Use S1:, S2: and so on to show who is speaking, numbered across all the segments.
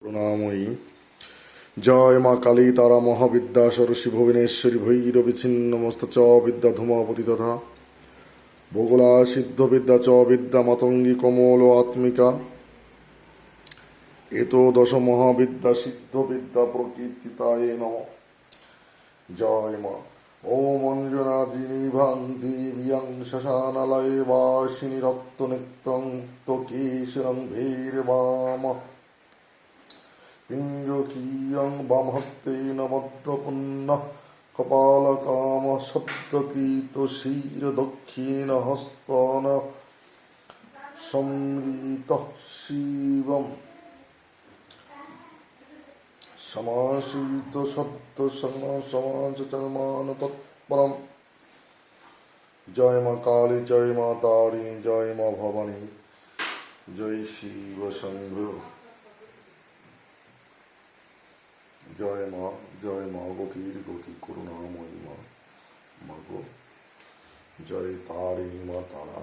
S1: করুণাময়ী। জয় মা কালী তারা মহাবিদ্যা সরস্বী ভুবনেশ্বরী ভৈরবী ছিন্নমস্ত চ বিদ্যা ধূমাপতি তথা বগুলা সিদ্ধ বিদ্যা চ বিদ্যা মাতঙ্গী কমল আত্মিকা এতো দশ মহাবিদ্যা সিদ্ধ বিদ্যা প্রকীর্তিতায় নম। জয় মা। ওম অঞ্জনাজিনী ভাং দেবিয়াং শ্মশানালয়ে বাসিনী রক্ত নিত্যং তোকেশরং ভীরবাম পিঞ্জকীয়ং বামহস্তেন বদ্ধপুন্নঃ কপালকাম সত্যকৃত শির দক্ষিণ হস্তন সমৃত শিবম সমাসিত সত্য সমাজ চর্মান তৎপরম। জয় মা কালী, জয় মা তারিণী, জয় মা ভবানী, জয় শিব শম্ভ। জয় মা গতির গতি করুণাময়ী মা মাগো। জয় তারিণী মা তারা,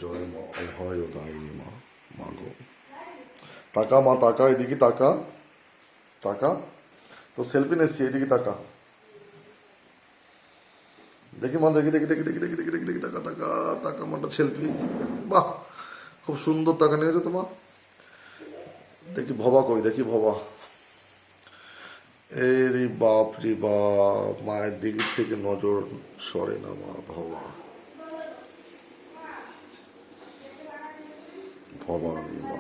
S1: জয় মা অভয়দায়িনী মা মাগো। তাকা মা তাকা, এদিকে তাকা, তাকা তো সেলফি নিচ্ছি, এদিকে তাকা, দেখি মা, দেখি দেখি দেখি দেখি দেখি দেখি দেখি দেখি তাকা তাকা তাকা মাটা সেলফি। বাহ, খুব সুন্দর তাকা নিয়েছো তোমা। দেখি ভবা কই, দেখি ভবা। এরে বাপ রে বাপ, মায়ের দিক থেকে নজর সরে না মা। ভবা, ভবানী মা।